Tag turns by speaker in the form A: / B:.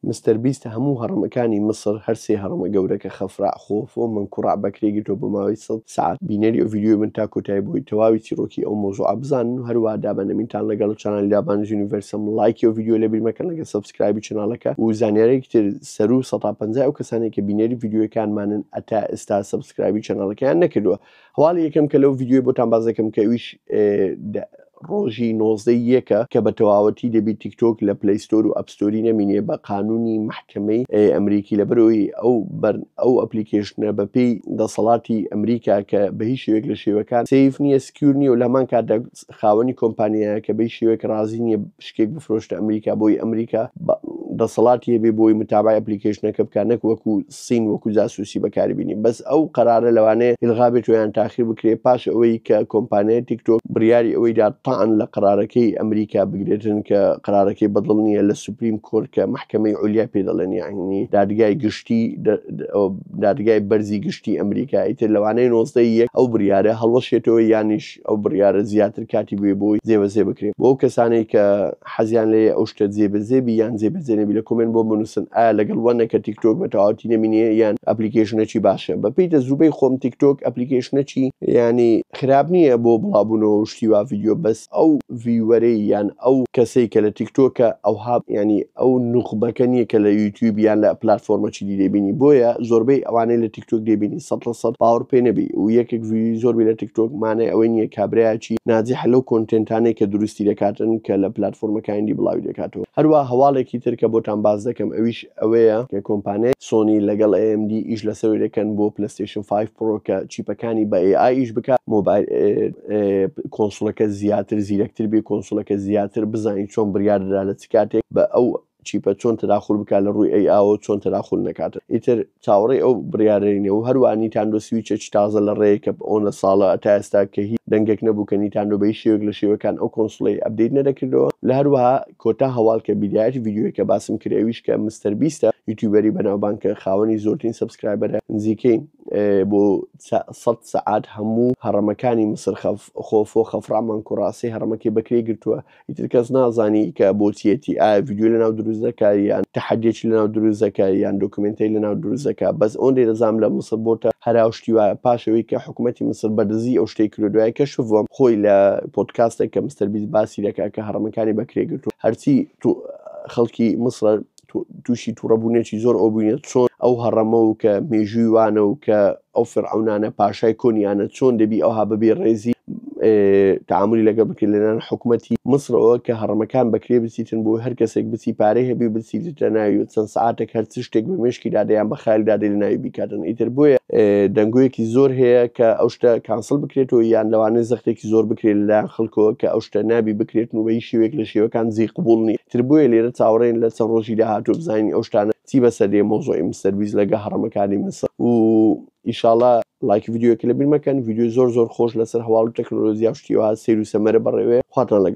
A: مستەر بیست هەموو هەڕەمەکانی مصر هەرسێ هەڕەمە گەورەکە خەفرع خۆفۆ من کوڕع بەکرێگرتەوە بە ماوەی 100 ساعت بینەری ئەو ڤیدیۆ من تا کۆتایی بۆی تەواوی چیرۆکی ئەو مۆزوعە بزانن و هەروە دابەنەمینتان لەگەڵ چەناڵی دابانز یونیڤەرسم لایکی ئەو ڤیدیۆ لەبیر مەکەن لەگە سەبسکرایبی چەناڵەکە و زانیارێکی تر سەر و 150 ئەو کەسانێک کە بینەری ڤیدیۆکانمانن ئەتا ئێستا سەبسکرایبی چەناڵەکەیان نەکردووە هەواڵی یەکەم کە لەو ڤیدیۆی بۆتان باز دەکەم کە ئەویش ڕۆژی 19 یەکە کە بە تەواوەتی دەبی تیکتۆک لە پلەیستۆر و ئەپستۆری نەمینێ بە قانونی محکمەی ئەمریکی لەبەرەوەی ئەو ئەپلیکیشنە بەپێی دەسەڵاتی ئەمریکا کە بە هیچ شێوەیەک لە شێوەکان سیف نییە سکیور نیە و لە هەمان کاتدا خاوەنی کۆمپانیایە کە بە هیچ شێوەیەک ڕازی نییە شتێک بفرۆشتە ئەمریکا بۆی ئەمریکا دەسەڵاتی هەبێ بۆی متابعی ئەپلیکیشنەکە بکات نەک وەکو سین وەکو جاسوسی بەکاری بینی بەس ئەو قەرارە لەوانەیە ئیلغابێت و یان تاخیر بکرێت پاش ئەوەی کە کۆمپانیای تیکتۆک بڕیاری ئەوەی دا تاان لە قەرارەکەی ئەمریکا بگرێتن کە قەرارەکەی بەدڵ نییە لە سوپریم کۆرت کە محکمەی عولیا پێ دەڵێن یعنی دادگای گشتی دادگای بەرزی گشتی ئەمریکا ئیتر لەوانەیە 19 یەک ئەو بڕیارە هەڵوەشێتەوە یانیش ئەو بڕیارە زیاتر کاتی بوێ بۆی جێبەجێ بکرێت بۆ کەسانەی کە حەزیان لێ ئەو شتە جێبەجێبی یان جێبەجێنەبی لە کۆمنت بۆ بنووسن ئایا لەگەڵ وەنێکە تیکتۆک بە تەواوەتی نەمینێ یان ئەپلیکیشنێکی باشە بەپێی تەجروبەی خۆم تیکتۆک ئەپلیکیشنێکی ینی خراپ نییە بۆ بڵاوبوونەوە شتی وا ڤیدیۆ بەس ئەو ڤیوەرەی یان ئەو کەسەی کە لە تیکتۆکە ئەو ینی ئەو نوخبەکە نییە کە لە یوتیوب یان لە پلاتفۆرمەکی دەبینی بۆیە زۆربەی ئەوانەی لە تیکتۆک دەبینی 100% باوەڕ پێ نەبی و یەکێک زۆربەی لە تیکتۆک مانای ئەوەی نییە کابراایکی ناجح لەو کۆنتنتانێک کە دروستی دەکاتن کە لە پلاتفۆرمەکانی بڵاوی دەکاتەوە هەروە هەواڵێکی تر کە بۆتان باز دەکەم ئەویش ئەوەیە کە کۆمپانیای سۆنی لەگەڵ AMD ئیش لەسەر دەکەن بۆ پلەستیشن 5 پرۆ کە چیپەکانی بە AI ئیش بکات مۆبایل کۆنسۆڵەکە زیاتر زیرەکتر بێ کۆنسۆڵەکە زیاتر بزانین چۆن بڕیاردەدا لە چ کاتێک بە ئەو چیپە چۆن تەداخل بکات لە ڕووی ئەو چۆن تەداخل نەکاتە ئیتر چاوەڕێی ئەو بڕیارەینە و هەروە نیتاندۆ سویچێکی تازە لە ڕێیە کە ئەوە ساڵە تا ئێستا کە هیچ دەنگێک نەبوو کە نیتاندۆ بە هیچ شێوەیەک لە شێوەکان ئەو کۆنسڵی ئەپدەیت نەدەکردەوە لە هەروەها کۆتا هەواڵ کە بیدایەتی ڤیدیۆی کە باسم کرد ئەویش کە مستەر بیستە یوتیوبەری بەناوبانکە خاوەنی زۆرترین سەبسکرایبەرە نزیکەی بۆ 100 سەعات هەموو هەڕەمەکانی مسر خۆفۆ خەفرامان کوڕاسی هەڕەمەکەی بەکرێ گرتووە ئیتر کەس نازانی کە بۆچیەتی ئایا ڤیدیۆ لەناو دروست دەکات یان تەحەدیەکی لەناو دروست دەکات یان دۆکومنتەی لەناو دروست دەکات بەس ئەوەندەی دەزانم لە مسر بۆتە هەرا شتی وایە پاشەوەی کە حکوومەتی مسر بەدزی ئەو شتەی کردوایە کە شوڤم خۆی لە پۆدکاستێک کە مستەر بیست باسی دەکات کە هەڕەمەکانی بەکرێ گرتووە هەرچی خەڵکی مسر تووشی تووڕەبوونێکی زۆر ئەو بووینە چۆن ئەو هەڕەمە و کە مێژووی وانە و کە ئەو فرعونانە پاشای کۆنیانە چۆن دەبی ئەوها بەبێ ڕێزی تعاملی لەگەڵ بکرێت لەنان حکوومەتی مسرەوە کە هەڕەمەکان بەکرێ بچیتن بۆ هەر کەسێک بچی پارەی هەبی بچیتە ناوی چەند سعاتێک هەر چ شتێک بە مێشکی دادەیان بە خالی دادەی لە ناوی بیکاتن ئیتر بۆیە دەنگۆیەکی زۆر هەیە کە ئەو شتە کانسڵ بکرێتەوە یان لەوانەیە زەختێکی زۆر بکرێت لەلایەن خەڵکەوە کە ئەو شتە نابی بکرێتن و بە هیچ شێوەیەک لە شێوەکان جێ قبوڵ نیە تر بۆیە لێرە چاوەڕێن لە چەند ڕۆژی داهاتوو بزانین ئەو شتانە چی بەسەردێ مۆزۆی مستەر بیست لەگە هەڕەمەکانی مسر و ئیشاڵڵا لایک ڤیدیۆکە لەبیر مەکەن ڤیدیۆ زۆر خۆش لەسەر هەواڵ و تەکنۆلۆژیا شتیەوە سیر و سەمەرە بەڕێوێ خواتان لەگەڵ